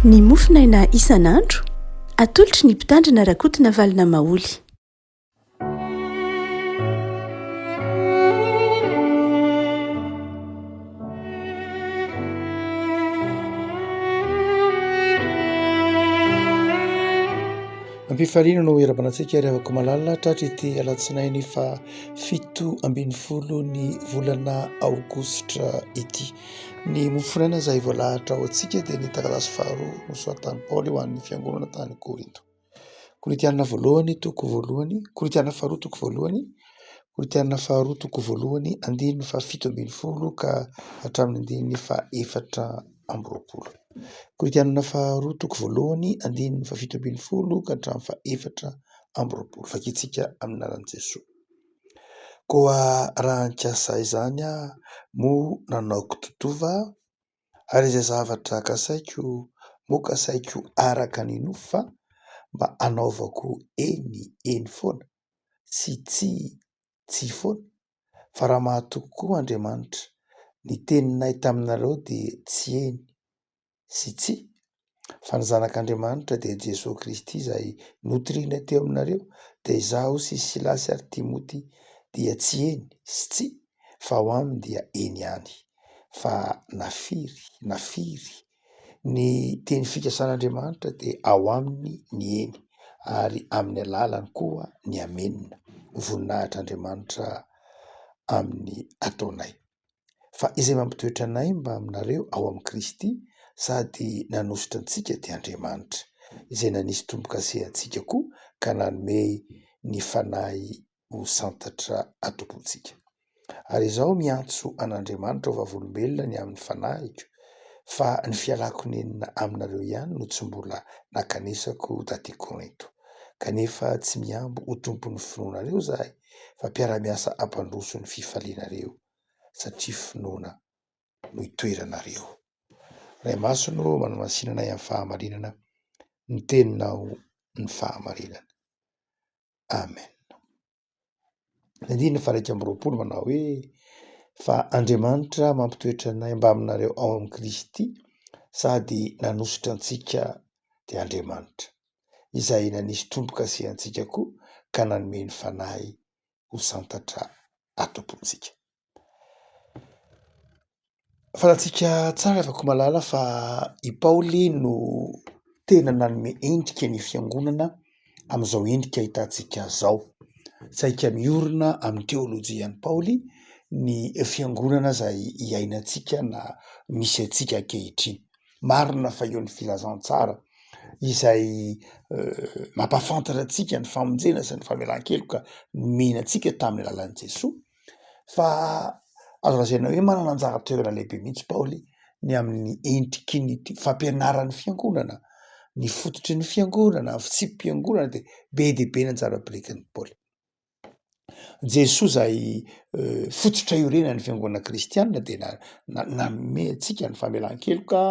Ny mofinaina isan'andro atolotry ny mpitandrina rakotina valina maoly. Ampifaliana no era-banantsika ary avako malalina tratra ity alatsinainy fa 17 ny volana aogositra ity. Ny mofinaina izay voalahatra ao antsika dia ny taratasy faharoa nosoratan'i Paoly ho an'ny fiangonana tany Korinto. Korintianina voalohany toko voalohany, Korintianina faharoa toko voalohany, Korintianina faharoa toko voalohany, andininy fa 17 ka hatramin'ny andininy fa 4. Korintianina faharoa toko voalohany, andininy fa 17 ka hatramin'ny fa 4. Vakintsika amin'ny anaran'i Jesosy. Koa raha ankasa izany moa nanaoko totova ary izay zavatra kasaiko moa kasaiko araka ny nofo fa mba anaovako eny foana sy tsy foana, fa raha mahatoky koa Andriamanitra ny teninay taminareo dia tsy eny sy tsy, fa ny zanak'Andriamanitra dia Jesosy Kristy izay notoriana teo aminareo, dia izaho sy Silasy ary Timoty dia tsy eny sy tsy, fa ao aminy dia eny ihany. Fa nafiry ny teny fikasan'Andriamanitra dia ao aminy ny eny, ary amin'ny alalany koa ny amenina, voninahitr'Andriamanitra amin'ny ataonay. Fa izay mampitoetra anay mba aminareo ao amin'ny Kristy sady nanositra antsika dia Andriamanitra, izay nanisy tombo-kase antsika koa ka nanome ny fanahy ho santatra atopontsika. Ary izaho miantso an'Andriamanitra ho vavolombelona ny amin'ny fanahiko, fa ny fialako nenina aminareo ihany no tsy mbola nakanesako taty Korinto. Kanefa tsy miambo ho tompon'ny finoanareo zahay, fa mpiara-miasa ampandroso ny fifalianareo, satria finoana no itoeranareo. Ray Masino manamasinanay amin'ny fahamarinana, ny teninao ny fahamarinana. Amen. Andininy fa 1 manao hoe: fa Andriamanitra mampitoetra anay mba aminareo ao amin'ny Kristy sady nanositra antsika dia Andriamanitra, izay nanisy tombo-kase antsika koa ka nanome ny fanahy ho santatra atopontsika. Falantsika tsara afaka malala fa i Paoly no tena nanome endrika ny fiangonana amin'izao endrika hitantsika zao. Saika miorina amin'ny teolojian'i Paoly ny fiangonana izay iainantsika na misy antsika ankehitriny. Marina fa eo ny filazantsara izay mampafantatra antsika ny famonjena sy ny famelan-keloka nomena antsika tamin'ny alalan'i Jesosy. Fa azo lazaina hoe manana anjara toerana lehibe mihitsy Paoly ny amin'ny endriky ny fampianaran'ny fiangonana, ny fototry ny fiangonana, ny fitsipim-piangonana dia be dia be ny anjara birikin'i Paoly. Jesosy izay fototra iorenan'ny fiangonana kristianina dia nanome antsika ny famelan-keloka,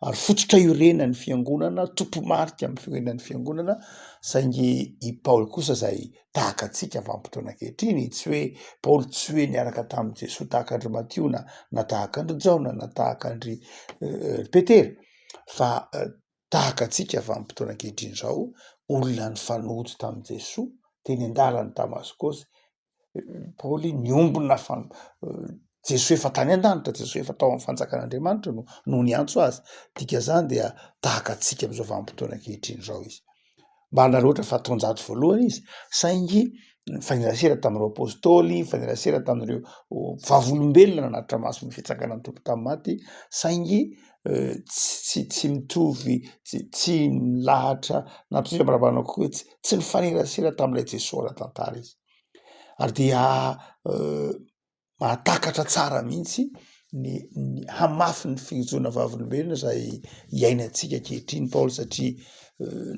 ary fototra iorenan'ny fiangonana, tompo-marika amin'ny fiorenan'ny fiangonana, saingy i Paoly kosa izay tahaka antsika vanim-potoana ankehitriny, tsy hoe Paoly tsy hoe niaraka tamin'i Jesosy tahaka andry Matio na tahaka andry Jaona na tahaka andry Petera, fa tahaka antsika vanim-potoana ankehitriny izao, olona nifanojo tamin'i Jesosy teny an-dalana Damaskosy. Paoly niombona Jesosy efa tany an-danitra, Jesosy efa tao amin'ny fanjakan'Andriamanitra no niantso azy. Dika zany dia tahaka antsika amin'izao vanim-potoana ankehitriny izao izy. Mba naroatra fa taonjato voalohany izy, saingy nifanerasera tamin'ireo apôstôly, nifanerasera tamin'ireo vavolombelona nanatitra maso ny fitsangana ny tompo tamin'ny maty, saingy tsy mitovy, tsy nilahatra natosia marabanao koa tsy nifanerasera tamin'ilay Jesosy ara-tantara izy. Ary dia mahatakatra tsara mihitsy ny hamafy ny fihijona vavolombelona izay iainantsika ankehitriny Paoly, satria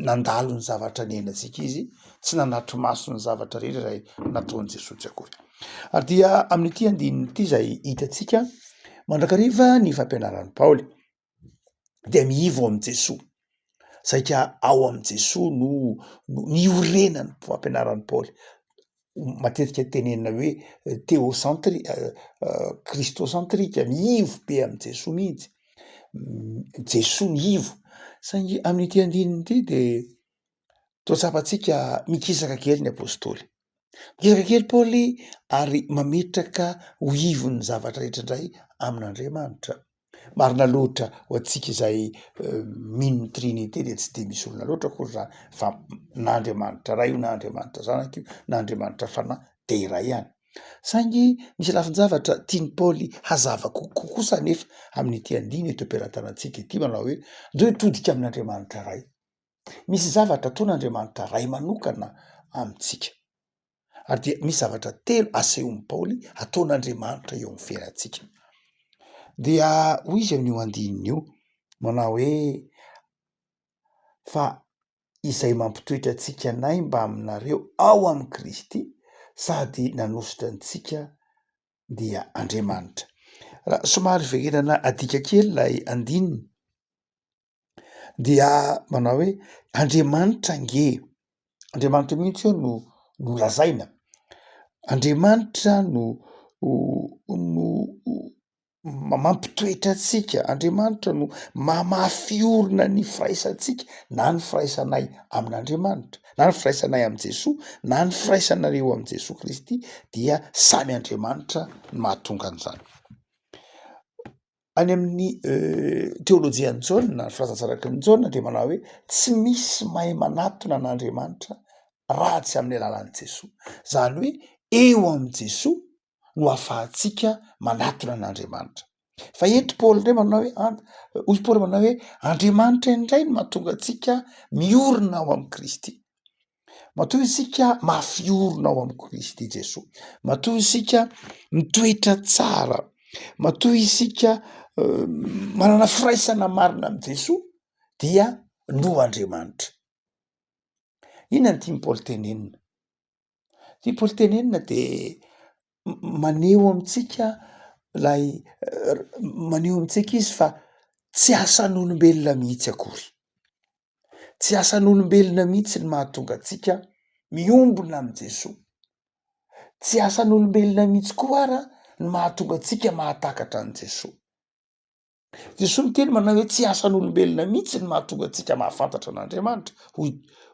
nandalo ny zavatra niainantsika izy, tsy nanatry maso ny zavatra rehetra izay nataon'i Jesosy akory. Ary dia amin'ity andininy ity izay hitantsika mandrakariva ny fampianaran'i Paoly dia miivo amin'i Jesosy, saika ao amin'i Jesosy no niorenan'ny fampianaran'i Paoly. Matetika tenenina hoe kristocentrika, miivo be amin'i Jesosy mihitsy. Jesosy niivo saingy amin'ity andininy ity de toatsapantsika mikisaka kely ny apôstôly. Mikisaka kely Paoly ary mametraka ho ivony zavatra rehetra indray amin'Andriamanitra. Marina loatra ho antsika izay mino ny trinité de tsy de misy olona loatra kory zany fa na Andriamanitra ray io na Andriamanitra zanaka io na Andriamanitra fanahy de iray ihany. Saingy misy lafin-javatra tiany Paoly hazava kosa nefa amin'ity andiny eto am-piaratanantsika ity manao hoe ndreo todika amin'Andriamanitra ray. Misy zavatra ataon'Andriamanitra ray manokana amintsika. Ary dia misy zavatra telo asehon'ny Paoly ataon'Andriamanitra eo amin'ny fiainantsika. Dia hoy izy amin'io andininy io manao hoe fa izay mampitoetra antsika nay mba aminareo ao amin'ny Kristy sady nanositra antsika dia Andriamanitra. Raha somary verenana adika kely lay andininy dia manao hoe Andriamanitra nge. Andriamanitra mihitsy eo no lazaina. Andriamanitra no mampitoetra antsika. Andriamanitra no mamafy orina ny firaisantsika na ny firaisanay amin'Andriamanitra na ny firaisanay amin'i Jesoa na ny firaisanareo amin'i Jesoa Kristy dia samy Andriamanitra ny mahatonga an'izany. Any amin'ny teolojian'ny Jaona, ny firazan-tsaraky ny Jaona dia manao hoe tsy misy mahay manatona an'Andriamanitra raha tsy amin'ny alalan'i Jesoa. Zany hoe eo amin'i Jesoa no ahafahantsika manatona an'Andriamanitra. Fa eto Paoly indray manao hoe hoy Paoly manao hoe Andriamanitra indray no mahatonga antsika miorina ao amin'ny Kristy. Matoa isika mafiorina ao amin'ny Kristy Jesoa. Matoa isika mitoetra tsara. Matoa isika manana firaisana marina amin'ny Jesoa dia no Andriamanitra. Inona ny tiany Paoly tenenina? Tia Paoly tenenina dia maneho amintsika maneho amintsika izy fa tsy asan'olombelona mihitsy akory. Tsy asan'olombelona mihitsy ny mahatonga antsika miombona amin'ny Jesoa. Tsy asan'olombelona mihitsy koa ara ny mahatonga antsika mahatakatra an'i Jesoa. Jesoa miteny manao hoe tsy asan'olombelona mihitsy ny mahatonga antsika mahafantatra an'Andriamanitra.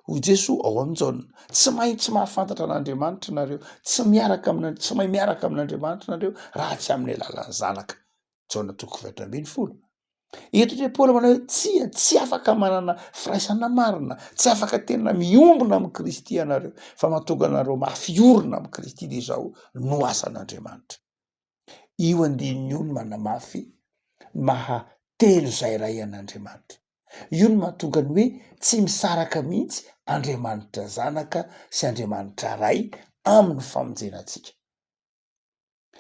Hoy Jesoa ao amin'ny Jaona, tsy maintsy mahafantatra an'Andriamanitra nareo, tsy mahay miaraka amin'Andriamanitra nareo raha tsy amin'ny alalan'ny Zanaka. Jaona 1:20. Eto ndray Paoly manao hoe tsy afaka manana firaisana marina, tsy afaka tena miombona amin'ny Kristy ianareo, fa mahatonga anareo mafiorina amin'ny Kristy dia izao no asan'Andriamanitra. Io andininy io no manamafy mahatelo izay ray an'Andriamanitra. Io no mahatonga ny hoe tsy misaraka mihitsy Andriamanitra Zanaka sy Andriamanitra ray amin'ny famonjenantsika.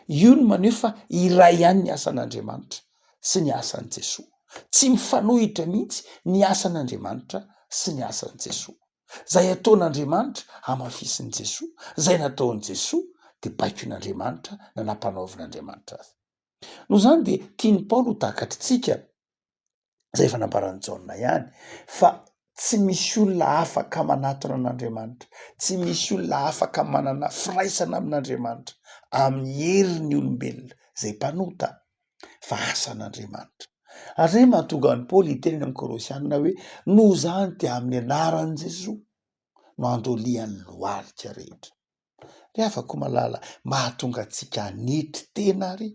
Io no maneho fa iray ihany ny asan'Andriamanitra sy ny asan'i Jesoa. Tsy mifanohitra mihitsy ny asan'Andriamanitra sy ny asan'i Jesoa. Zay ataon'Andriamanitra hamafisin'i Jesoa, zay nataon'i Jesoa dia baikon'Andriamanitra na nampanaovin'Andriamanitra azy. Noho izany dia tiany Paoly ho takatritsika zay efa nambaran'i Jaona ihany fa tsy misy olona afaka manatona an'Andriamanitra, tsy misy olona afaka manana firaisana amin'Andriamanitra amin'ny herin'ny olombelona zay mpanota fa asan'Andriamanitra. Ary zay mahatonga an'i Paoly hiteny amin'ny Korosianina hoe noho izany dia amin'ny anaran'i Jesoa no andolian'ny lohalika rehetra. Ry havako malala, mahatonga antsika hanetry tena ary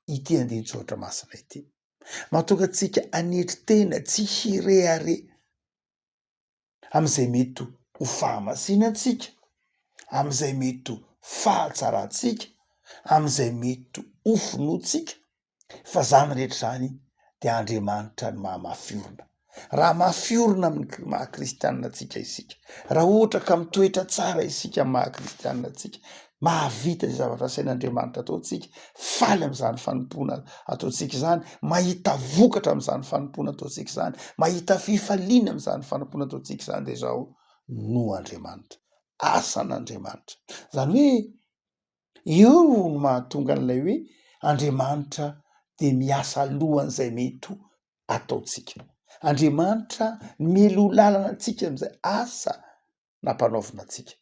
ity andinin-tsoatra masina ity. Mahatonga antsika hanetry tena tsy hirehare amin'izay mety ho fahamasinantsika, amin'izay mety ho fahatsarantsika, amin'izay mety ho finoantsika, fa zany rehetra zany dia Andriamanitra ny mahamafiorina. Raha mafiorina amin'ny maha-kristianina antsika isika, raha ohatra ka mitoetra tsara isika maha-kristianina antsika, mahavita izay zavatra sain'Andriamanitra ataontsika, faly amin'izany fanompona ataontsika izany, mahita vokatra amin'izany fanompona ataontsika izany, mahita fifaliana amin'izany fanompona ataontsika izany dia izao no Andriamanitra, asan'Andriamanitra. Zany hoe io no mahatonga an'ilay hoe Andriamanitra dia miasa alohan'izay mety ho ataontsika. Andriamanitra mialoha lalana antsika amin'izay asa nampanaovina antsika.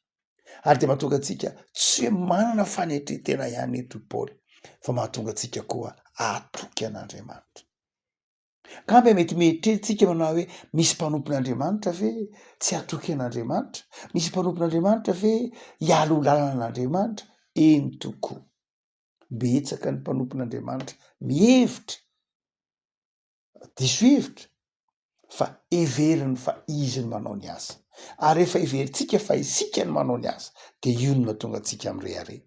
Ary dia mahatonga antsika tsy hoe manana fanetretena ihany eto Paoly, fa mahatonga antsika koa atoky an'Andriamanitra. Kambe mety mieritreritsika manao hoe misy mpanompon'Andriamanitra ve tsy hatoky an'Andriamanitra? Misy mpanompon'Andriamanitra ve hiala ho lalàn'Andriamanitra? Eny tokoa. Betsaka ny mpanompon'Andriamanitra mihevitra, diso hevitra fa everiny fa izy ny manao ny asa. Ary rehefa everitsika fa isika ny manao ny asa, de io no mahatonga antsika mirehare.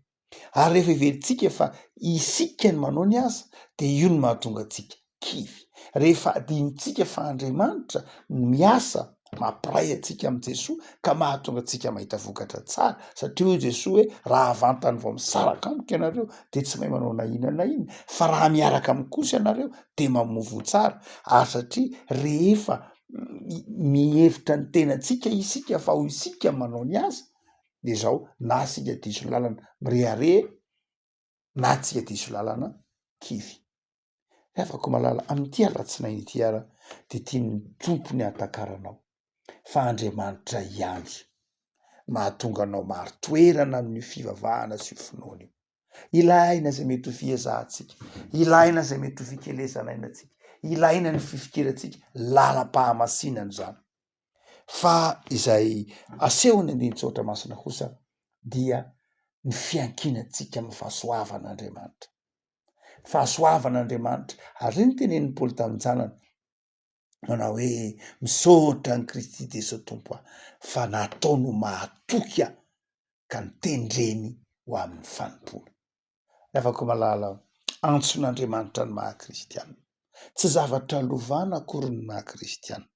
Ary rehefa everitsika fa isika ny manao ny asa, de io no mahatonga antsika kivy. Rehefa adinitsika fa Andriamanitra miasa mampiray antsika amin' Jesosy ka mahatonga antsika mahita vokatra tsara, satria hoy Jesosy hoe raha vantany vao misaraka amiko ianareo de tsy mahay manao na inona na inona, fa raha miaraka amiko kosa ianareo de mamovo tsara. Ary satria rehefa mihevitra ny tenantsika isika fa ho isika manao ny asa, de zao na sika diso lalana mirehare na tsika diso lalana kivy. Afaka malala amin'ity alatsinainy ity ara de tiany tompony hatakaranao fa Andriamanitra ihany mahatonga anao maro toerana amin'ny fivavahana sy finoana io. Ilaina zay mety ho fiezahantsika, ilaina zay mety ho fikelezana ainatsika, ilaina ny fifikirantsika lalam-pahamasinana zany. Fa izay asehony andin-tsotra masina kosa dia ny fiankinantsika amin'ny fahasoavan'Andriamanitra. Fahasoavan'Andriamanitra. Ary zay ny tenenin'ny Paoly tamin'ny janany manao hoe misaotra ny Kristy Jesosy tompo aho, fa nataony ho mahatoky aho ka nitendreny ho amin'ny fanimpona. Afaka malala antson'Andriamanitra ny maha-kristianina. Tsy zavatra lovana akory ny maha-kristianina.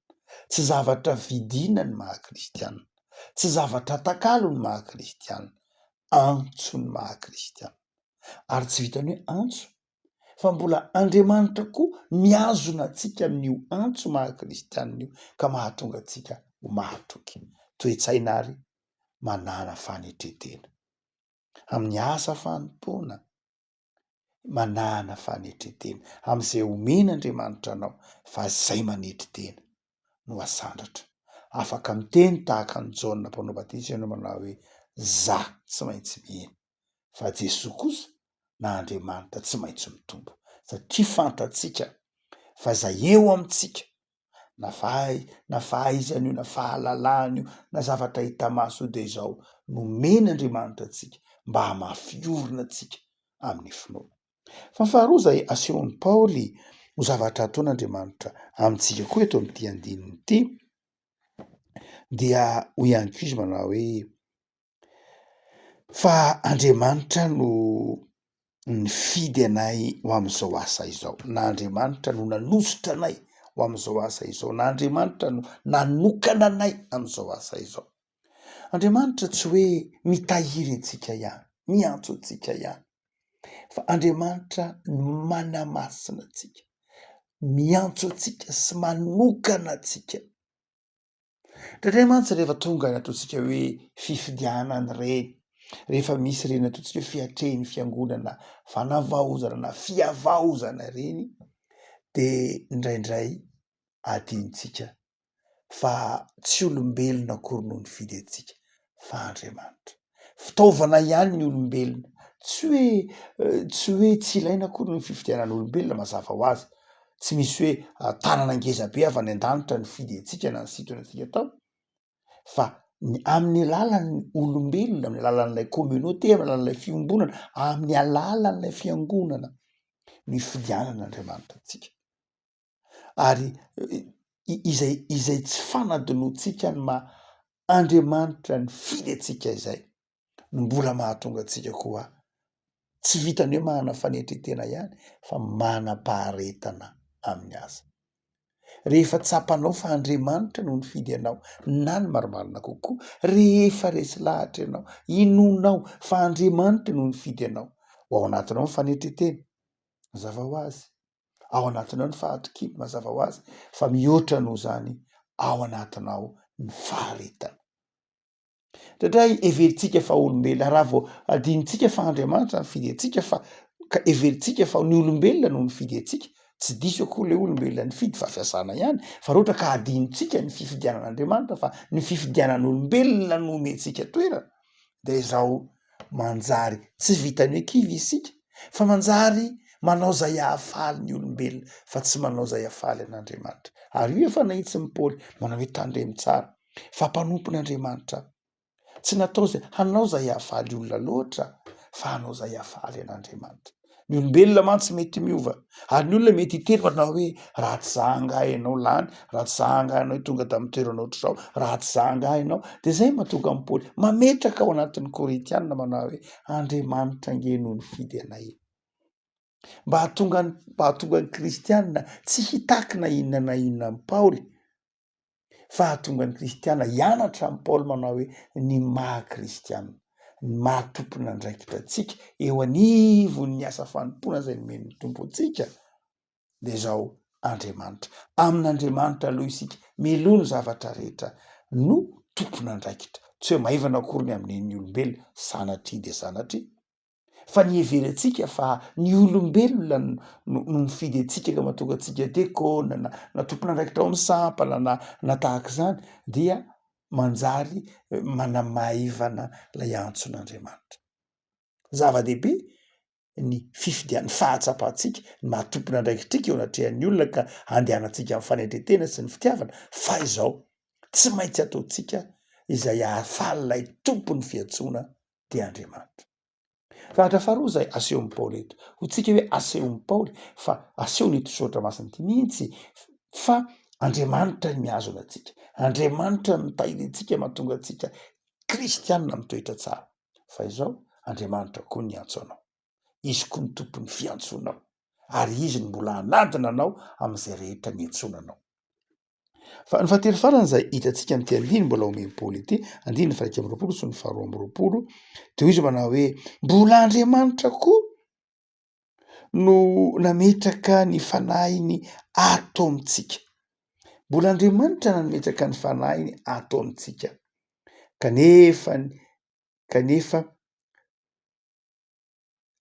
Tsy zavatra vidiana ny maha-kristianina. Tsy zavatra takalo ny maha-kristianina. Antso ny maha-kristianina. Ary tsy vitany hoe antso, fa mbola Andriamanitra koa miazona antsika amin'io antso maha-kristianina io ka mahatonga antsika ho mahatoky. Toe-tsaina ary manana fanetretena amin'ny asa fanimpona, manana fanetretena am'izay omen'Andriamanitra anao, fa zay manetry tena no asandratra. Afaka miteny tahaka ny Jaona mpanao batisa ianao manao hoe za tsy maintsy mihena, fa Jesosy kosa na Andriamanitra tsy maintsy mitombo, satria fantatsika fa zay eo amitsika na fahaizany io, na fahalalany io, na zavatra hita maso de zao nomen'Andriamanitra atsika mba hamafiorina atsika amin'ny finoana. Fa faharoa zay asehon'ny Paoly ho zavatra ataon'Andriamanitra amintsika koa eto amin'ity andininy ity, dia ho ihany koa izy manao hoe fa Andriamanitra no nifidy anay ho am'izao asa izao, na Andriamanitra no nanositra anay ho am'izao asa izao, na Andriamanitra no nanokana anay am'izao asa izao. Andriamanitra tsy hoe mitahiry antsika ihany, miantso antsika ihany, fa Andriamanitra manamasina antsika, miantso antsika sy manokana antsika. Indrindray mantsy rehefa tonga ny ataontsika hoe fifidianany reny, rehefa misy reny ataontsika hoe fiatrehany fiangonana fanavaozana na fiavaozana reny, de indraindray adintsika fa tsy olombelona akory no nifidy antsika, fa Andriamanitra. Fitaovana ihany ny olombelona, tsy hoe tsy ilaina akory ny fifidianan'olombelona mazava ho azy. Tsy misy hoe tanana ngeza be avy any an-danitra nifidy antsika na nisintona antsika tao, fa amin'ny alalan'ny olombelona, amin'ny alalan'ilay communauté, amin'ny alalan'ilay fiombonana, amin'ny alalan'ilay fiangonana ny fidianan'Andriamanitra antsika. Ary izay tsy fanadinoantsika ny Andriamanitra nifidy antsika izay no mbola mahatonga antsika koa tsy vitany hoe manana fanetretena ihany, fa manam-paharetana amin'ny asa. Rehefa tsapanao fa Andriamanitra no nifidy anao, na ny marimarina kokoa, rehefa resy lahatra ianao, inonao fa Andriamanitra no nifidy anao, ao anatinao ny fanetretena, mazava ho azy, ao anatinao ny fahatokiny, mazava ho azy, fa mihoatra noho zany ao anatinao ny faharetana. Indrindray everitsika fa olombelona, raha vao adinitsika fa Andriamanitra nifidy antsika fa ka everitsika fa ny olombelona no nifidy antsika, tsy diso akory le olombelona nifidy fa fiasana ihany, fa raha ohatra ka adinitsika ny fifidianan'Andriamanitra fa ny fifidianan'olombelona no omentsika toerana, de zao manjary tsy vitany hoe kivy isika, fa manjary manao zay hahafaly ny olombelona fa tsy manao zay hahafaly an'Andriamanitra. Ary io efa nahitsy Paoly manao hoe tandremo tsara fa mpanompon'Andriamanitra tsy natao zay hanao zay hahafaly olona loatra fa hanao zay hahafaly an'Andriamanitra. Ny olombelona mantsy mety miova ary ny olona mety hitery manao hoe raha tsy zahangahy ianao lany, raha tsy zahangahy ianao tonga tamin'ny toerana ohatr'izao, raha tsy zahangahy ianao. De zay mahatonga amin'ny Paoly mametraka ao anatin'ny Korintianina manao hoe Andriamanitra nge no nifidy anay. Mba hahatonga ny kristianina tsy hitaky na inona amin'ny Paoly, fa hahatonga ny kristianina hianatra amin'ny Paoly manao hoe ny maha-kristianina, ny mahatompona andraikitra antsika eo anivon'ny asa fanompoana zay nomeny tompo antsika de zao Andriamanitra. Amin'Andriamanitra aloha isika melono zavatra rehetra no tompona andraikitra. Tsy hoe maivana akory ny amin'ny olombelona sanatry de sanatry, fa ny heverantsika fa ny olombelona no mifidy antsika ka mahatonga antsika dekona na tompona andraikitra ao amin'ny sampana na tahaka izany dia manjary manamaivana lay antson'Andriamanitra. Zava-dehibe ny fifidian'ny fahatsapantsika ny mahatompona andraikitrika eo anatrehan'ny olona ka andehanantsika amin'ny fanendretena sy ny fitiavana fa izao tsy maintsy ataontsika izay hahafaly lay tompony fiantsoana dia Andriamanitra. Fahatra faharoa zay asehon'ny Paoly eto ho tsika hoe asehon'ny Paoly fa asehony eto soratra masina ity mihitsy fa Andriamanitra ny mihazo antsika, Andriamanitra ny mitahiry antsika mahatonga antsika kristianina mitoetra tsara. Fa izao Andriamanitra koa ny antso anao, izy koa ny tompon'ny fiantsonao ary izy ny mbola hanadina anao amin'izay rehetra niantsonanao. Fa ny fahatery farany zay hitantsika amin'ity andiny mbola omeny Paoly ity, andiny faha 1 sy ny faha 2 de izy manao hoe mbola Andriamanitra koa no nametraka ny fanahiny ato amintsika. Mbola Andriamanitra nametraka ny fanahiny ato amintsika. Kanefa andiny faha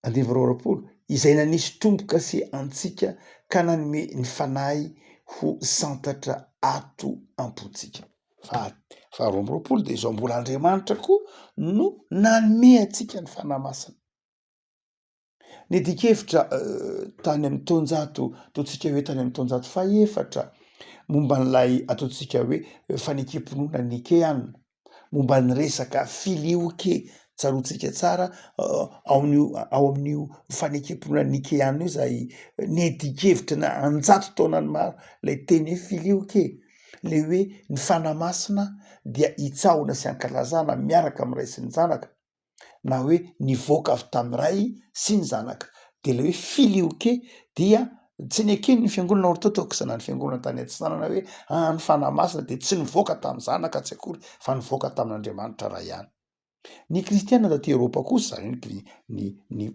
2 izay nanisy tomboka sy antsika ka nanome ny fanahy ho santatra ato ampontsika. Faha 2 de izao mbola Andriamanitra koa no nanome antsika ny fanahy masina. Ny dikevitra tany amin'ny taonjato ataontsika hoe tany amin'ny taonjato faha-4 momba n'lay ataontsika hoe fanekempinoana Nikeana, momba ny resaka filioke tsaroantsika tsara ao amin'io fanekempinoana Nikeana io zay nedikevitra na anjato taonany maro lay teny hoe filioke, le hoe ny fanahy masina dia hitsahona sy ankalazana miaraka amin'ny ray sy ny zanaka na hoe nivoaka avy tamin'ny ray sy ny zanaka. De le hoe filioke dia tsy nekeny ny fiangonana orthodoxe na ny fiangonana tany antsinanana hoe ny fanahy masina de tsy nivoaka tamin'ny zanaka tsy akory fa nivoaka tamin'Andriamanitra ray ihany. Ny kristianina taty Eropa kosa ny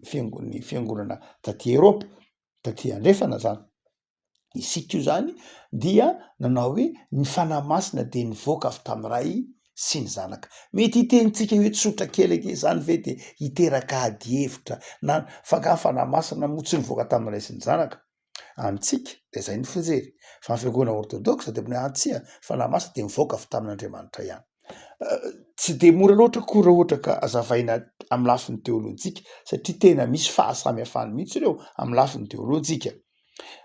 fiangonana taty Eropa taty andrefana zany, isika io zany dia nanao hoe ny fanahy masina de nivoaka avy tamin'ny ray sy ny zanaka. Mety hitenitsika hoe tsotra kely ake zany ve de hiteraka ady hevitra na fa fanahy masina moa tsy nivoaka tamin'ny ray sy ny zanaka amintsika de zay ny fijery. Fa ny fiangonana orthodoxe de tsia fanahy masina de nivoaka avy tamin'Andriamanitra ihany. Tsy de mora loatra koa raha ohatra ka azavaina amin'ny lafin'ny teolojika satria tena misy fahasamihafany mihitsy ireo amin'ny lafin'ny teolojika.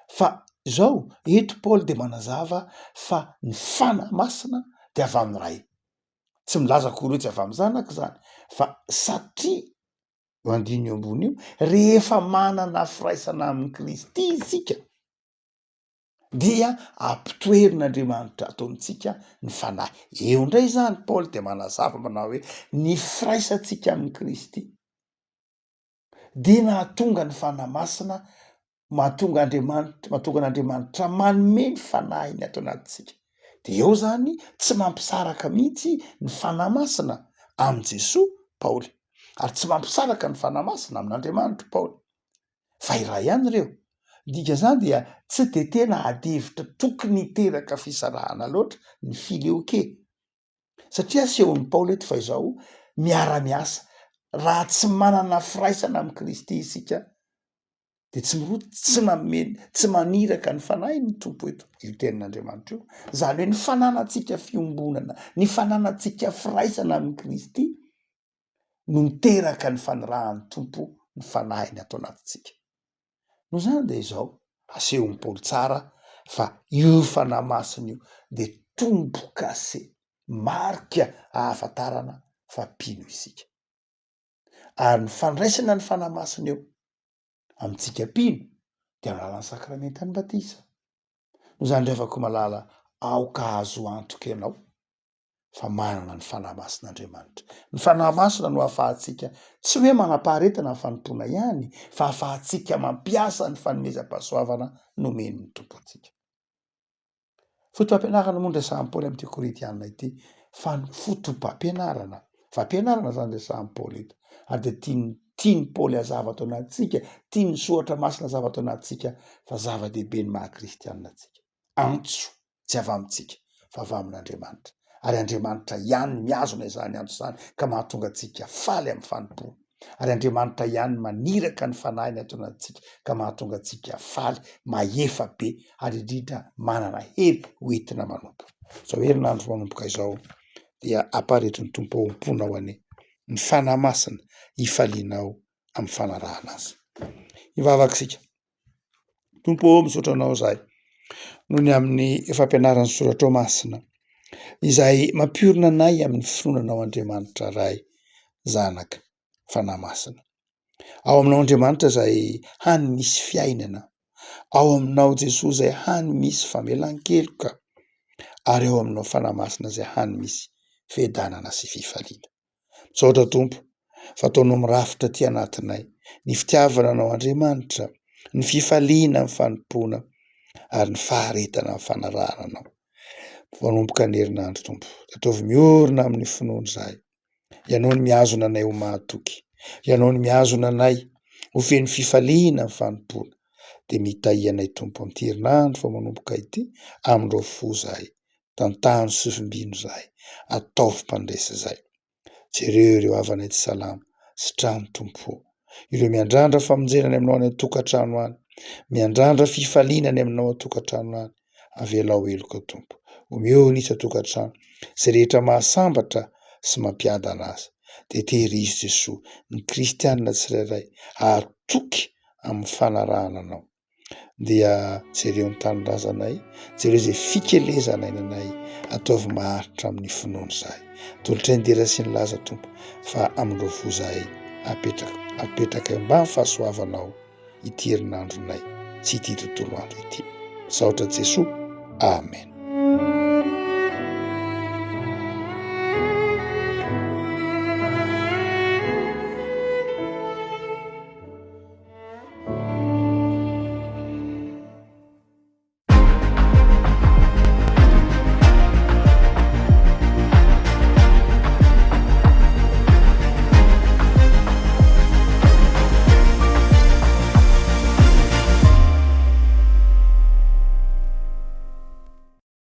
Fa zao eto Paoly de manazava fa ny fanahy masina de avy amin'ny ray. Tsy milaza akory hoe tsy avy amin'ny zanaka zany fa satria eo andiny eo ambony io rehefa manana firaisana amin'ny Kristy isika dia ampitoherin'Andriamanitra atao amintsika ny fanahy. Eo indray zany Paoly de manazava manao hoe ny firaisantsika amin'ny Kristy dia nahatonga ny fanahy masina mahatonga an'Andriamanitra manome ny fanahiny ato anatintsika. De eo zany tsy mampisaraka mihitsy ny fanahy masina amin' Jesosy Paoly ary tsy mampisaraka ny fanahy masina amin'Andriamanitra Paoly fa iray ihany ireo. Dika zany dia tsy de tena ady hevitra tokony hiteraka fisarahana loatra ny filioke satria asehon'ny Paoly eto fa izao miara-miasa raha tsy manana firaisana amin'ny Kristy isika de tsy maniraka ny fanahy ny tompo eto io tenin'Andriamanitra io. Zany hoe ny fananantsika fiombonana, ny fananantsika firaisana amin'ny Kristy no miteraka ny fanirahan'ny tompo ny fanahiny atao anatintsika. no zany de izao aseho ny Paoly tsara fa io fanahy masina io de tombo-kase marika ahafantarana fa mpino isika. Ary ny fandraisana ny fanahy masina eo amintsika mpino de amin'ny alalan'ny sakramentan'ny batisa. No zany revako malala aoka azo antoka ianao fa manana ny fanahy masin'Andriamanitra. Ny fanahy masina no ahafahantsika tsy hoe manam-paharetana ny fanompoana ihany fa ahafahantsika mampiasa ny fanomezam-pahasoavana nomen'ny tompontsika. Fotom-pampianarana moa resahan'ny Paoly amin'ity Korintianina ity fa ny fotom-pampianarana. Fampianarana zany resahan'ny Paoly eto. Ary de tiany Paoly hazava ato anatintsika, tiany soratra masina hazava ato anatintsika fa zava-dehibe ny maha-kristianina antsika. Antso tsy avy amintsika fa avy amin'Andriamanitra. Ary Andriamanitra ihany miazona izany antso izany ka mahatonga antsika faly amin'ny fanompona. Ary Andriamanitra ihany maniraka ny fanahiny ato anatintsika ka mahatonga antsika faly mahefa be ary indrindra manana hery hoentina manompo. Zao herinandro manomboka izao dia aparetry ny tompo ompona ho ane ny fanahy masina hifalianao amin'ny fanarahana azy. Ivavakisika. Tompo misaotra anao zahay noho ny amin'ny fampianaran'ny soratra masina izay mampiorina anay amin'ny finoananao Andriamanitra ray zanaka fanahy masina. Ao aminao Andriamanitra izay hany misy fiainana, ao aminao Jesosy izay hany misy famelan-keloka, ary ao aminao fanahy masina izay hany misy fiadanana sy fifaliana. Misaotra Tompo fa ataonao mirafitra ty anatinay ny fitiavana anao Andriamanitra, ny fifaliana amin'ny fanompoana ary ny faharetana amin'ny fanarahana anao. Vanomboka ny herinandro Tompo, ataovy miorina amin'ny finoana izahay. Ianao ny mihazona anay ho mahatoky, ianao ny mihazona anay ho feno fifaliana amin'ny fanompoana. De mitahy anay Tompo amin'ity herinandro fa manomboka ity amindreo fo izahay, tantahany sy fimbino izahay, ataovy mpandresy izahay. Jereo ireo havanay tsy salama sy trano Tompo, ireo miandrandra famonjenany aminao any an-tokantrano any, miandrandra fifalianany aminao an-tokantrano any, avelao eloka Tompo. Omeo nisy an-tokantrano sy rehetra mahasambatra sy mampiadana azy. De tehirizo Jesosy ny kristianina tsirairay atoky amin'ny fanarahana anao. Dia jereo ny tanindrazanay, jereo zay fikelezanay nanay, ataovy maharitra amin'ny finoana izahay. Tolotra indera sy ny laza Tompo fa amindreo fo izahay apetraka ambany fahasoavanao ity herinandronay sy ity tontolo andro ity. Saotra Jesosy. Amen.